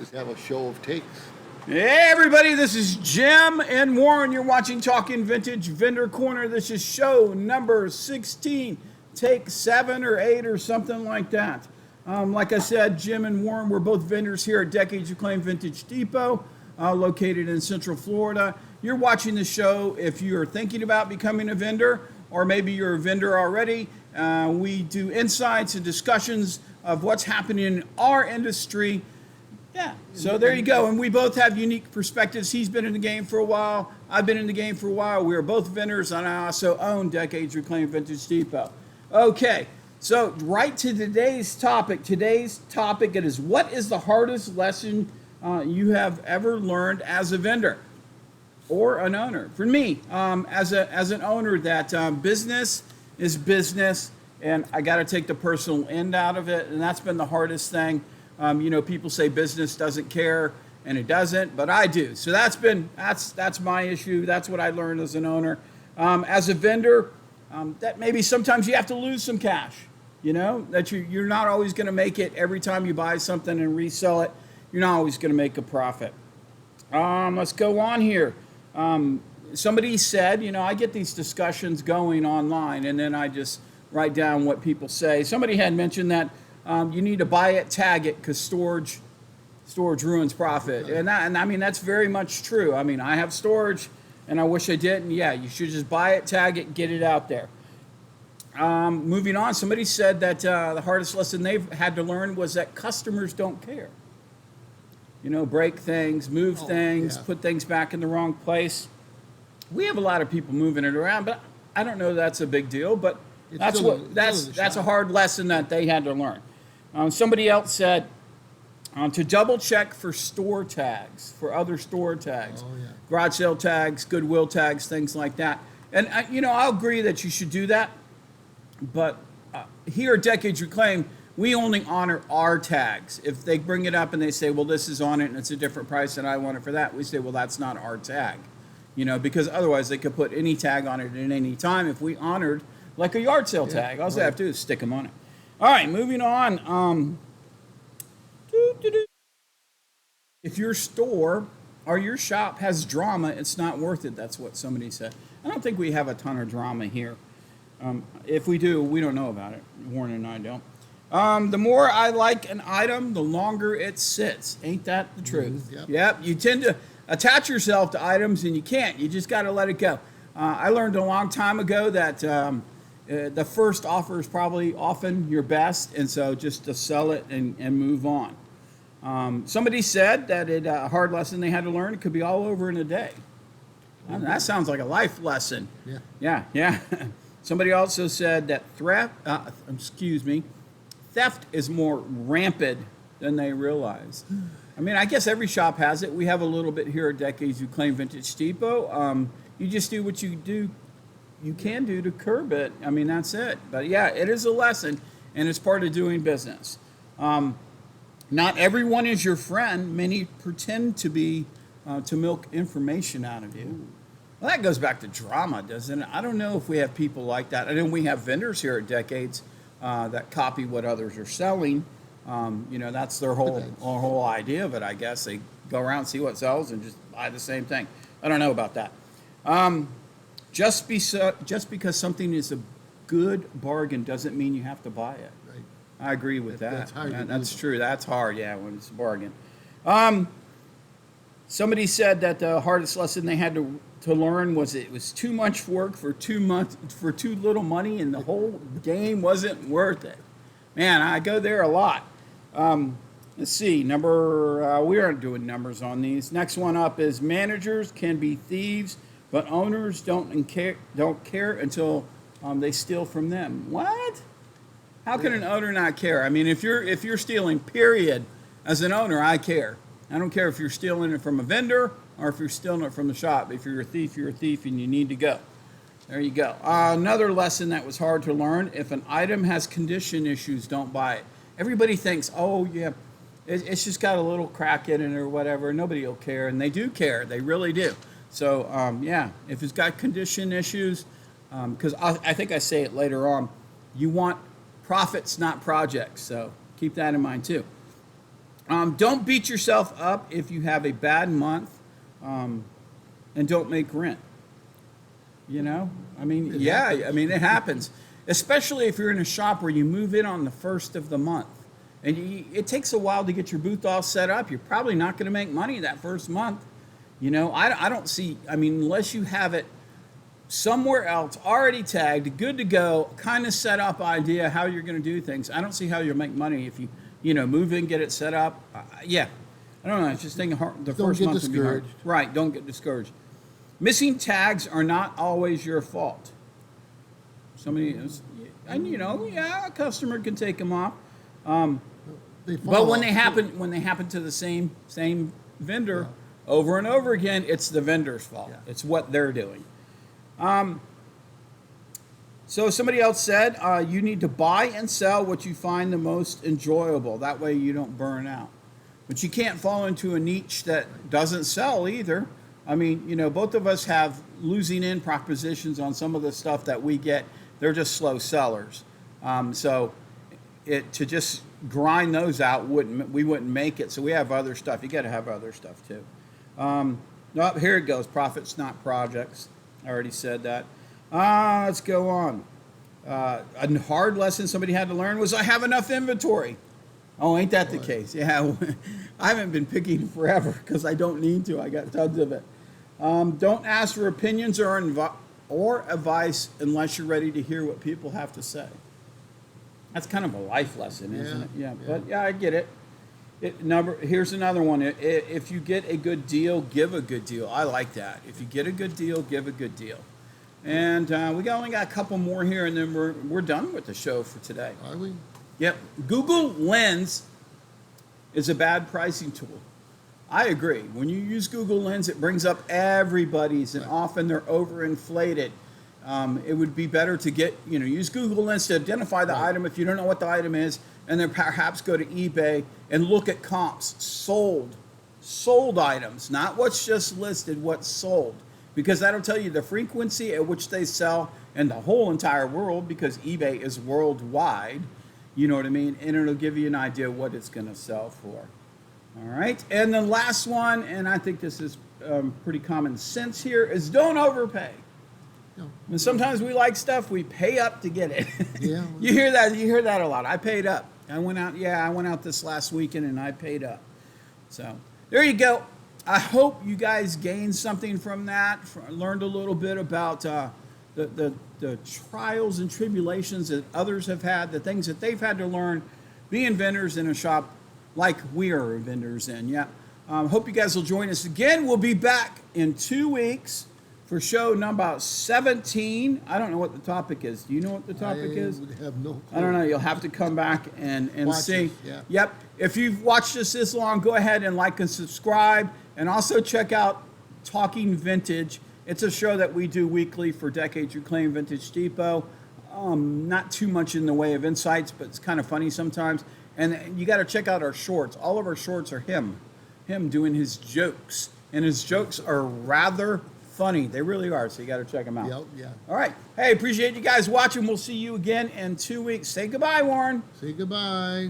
just have a show of takes. Hey everybody, this is Jim and Warren. You're watching Talking Vintage Vendor Corner. This is show number 16, take 7 or 8 or something like that. Like I said, Jim and Warren, we're both vendors here at Decades Acclaimed Vintage Depot, located in Central Florida. You're watching the show if you're thinking about becoming a vendor, or maybe you're a vendor already. We do insights and discussions of what's happening in our industry. Yeah, so there you go. And we both have unique perspectives. He's been in the game for a while. I've been in the game for a while. We are both vendors, and I also own Decades Reclaimed Vintage Depot. Okay, so right to today's topic. Today's topic, it is, what is the hardest lesson you have ever learned as a vendor or an owner? For me, as an owner, that business is business, and I got to take the personal end out of it, and that's been the hardest thing. People say business doesn't care, and it doesn't, but I do. So that's my issue. That's what I learned as an owner. As a vendor, that maybe sometimes you have to lose some cash. That you're not always going to make it every time you buy something and resell it. You're not always going to make a profit. Let's go on here. Somebody said, I get these discussions going online, and then I just write down what people say. Somebody had mentioned that you need to buy it, tag it, because storage ruins profit. And I mean, that's very much true. I mean, I have storage, and I wish I didn't. Yeah, you should just buy it, tag it, get it out there. Moving on, somebody said that the hardest lesson they've had to learn was that customers don't care. Break things, move things, put things back in the wrong place. We have a lot of people moving it around, but I don't know that's a big deal. But that's a hard lesson that they had to learn. Somebody else said to double check for store tags, for other store tags, garage sale tags, Goodwill tags, things like that. And I'll agree that you should do that. But here at Decades Reclaimed, we only honor our tags. If they bring it up and they say, well, this is on it and it's a different price and I want it for that, we say, well, that's not our tag. Because otherwise they could put any tag on it at any time. If we honored like a yard sale tag, all they have to do is stick them on it. All right, moving on. If your store or your shop has drama, it's not worth it. That's what somebody said. I don't think we have a ton of drama here. If we do, we don't know about it. Warren and I don't. The more I like an item, the longer it sits. Ain't that the truth? Yep. You tend to attach yourself to items, and you can't. You just got to let it go. I learned a long time ago that the first offer is probably often your best, and so just to sell it and move on. Somebody said that a hard lesson they had to learn, it could be all over in a day. That sounds like a life lesson. Yeah. Somebody also said that theft is more rampant than they realize. I mean, I guess every shop has it. We have a little bit here at Decades Reclaimed Vintage Depot. You just do what you can do to curb it. I mean, that's it. But yeah, it is a lesson, and it's part of doing business. Not everyone is your friend. Many pretend to be, to milk information out of you. Well, that goes back to drama, doesn't it? I don't know if we have people like that. I know we have vendors here at Decades that copy what others are selling. That's their whole idea of it, I guess. They go around, see what sells, and just buy the same thing. I don't know about that. Just because something is a good bargain doesn't mean you have to buy it. Right. I agree with that. That's hard. That's true. That's hard, when it's a bargain. Somebody said that the hardest lesson they had to learn was it was too much work for too little money, and the whole game wasn't worth it. Man, I go there a lot. Let's see. We aren't doing numbers on these. Next one up is managers can be thieves, but owners don't care until they steal from them. What? How can an owner not care? I mean, if you're stealing, period, as an owner, I care. I don't care if you're stealing it from a vendor or if you're stealing it from the shop. If you're a thief, you're a thief, and you need to go. There you go. Another lesson that was hard to learn: if an item has condition issues, don't buy it. Everybody thinks, it's just got a little crack in it or whatever. Nobody will care, and they do care. They really do. So, if it's got condition issues, because I think I say it later on, you want profits, not projects. So keep that in mind too. Don't beat yourself up if you have a bad month, and don't make rent. You know, I mean, I mean, it happens, especially if you're in a shop where you move in on the first of the month, and it takes a while to get your booth all set up. You're probably not going to make money that first month. You know, I don't see. I mean, unless you have it somewhere else already tagged, good to go, kind of set up idea how you're going to do things. I don't see how you'll make money if you know, move in, get it set up. Yeah, I don't know. It's just thinking the first month would be hard. Right, don't get discouraged. Missing tags are not always your fault. Somebody is, and you know, yeah, a customer can take them off. But when they happen to the same vendor over and over again, it's the vendor's fault. Yeah. It's what they're doing. So somebody else said you need to buy and sell what you find the most enjoyable. That way you don't burn out. But you can't fall into a niche that doesn't sell either. I mean, you know, both of us have losing in propositions on some of the stuff that we get. They're just slow sellers. So to just grind those out we wouldn't make it. So we have other stuff. You got to have other stuff too. No, here it goes. Profits, not projects. I already said that. Let's go on. A hard lesson somebody had to learn was I have enough inventory. Oh, ain't that the case? Yeah, I haven't been picking forever because I don't need to. I got tons of it. Don't ask for opinions or advice unless you're ready to hear what people have to say. That's kind of a life lesson, isn't it? Yeah, but yeah, I get it. Here's another one. If you get a good deal, give a good deal. I like that. If you get a good deal, give a good deal. And we only got a couple more here, and then we're done with the show for today. Are we? Yep. Google Lens is a bad pricing tool. I agree. When you use Google Lens, it brings up everybody's, and often they're overinflated. It would be better to use Google Lens to identify the item if you don't know what the item is, and then perhaps go to eBay and look at comps, sold items, not what's just listed, what's sold, because that'll tell you the frequency at which they sell in the whole entire world, because eBay is worldwide, you know what I mean, and it'll give you an idea what it's going to sell for. All right, and the last one, and I think this is pretty common sense here, is don't overpay. And sometimes we like stuff, we pay up to get it. Yeah. You hear that a lot. I paid up. I went out this last weekend and I paid up. So there you go. I hope you guys gained something from that, learned a little bit about the trials and tribulations that others have had, the things that they've had to learn being vendors in a shop like we are vendors in. Yeah. Hope you guys will join us again. We'll be back in 2 weeks for show number 17. I don't know what the topic is. Do you know what the topic is? I have no clue. I don't know. You'll have to come back and see. Us, yeah. Yep. If you've watched us this long, go ahead and like and subscribe. And also check out Talking Vintage. It's a show that we do weekly for Decades Reclaimed Vintage Depot. Not too much in the way of insights, but it's kind of funny sometimes. And you got to check out our shorts. All of our shorts are him doing his jokes. And his jokes are rather funny. They really are, so you got to check them out. Yep, yeah. All right. Hey, appreciate you guys watching. We'll see you again in 2 weeks. Say goodbye, Warren. Say goodbye.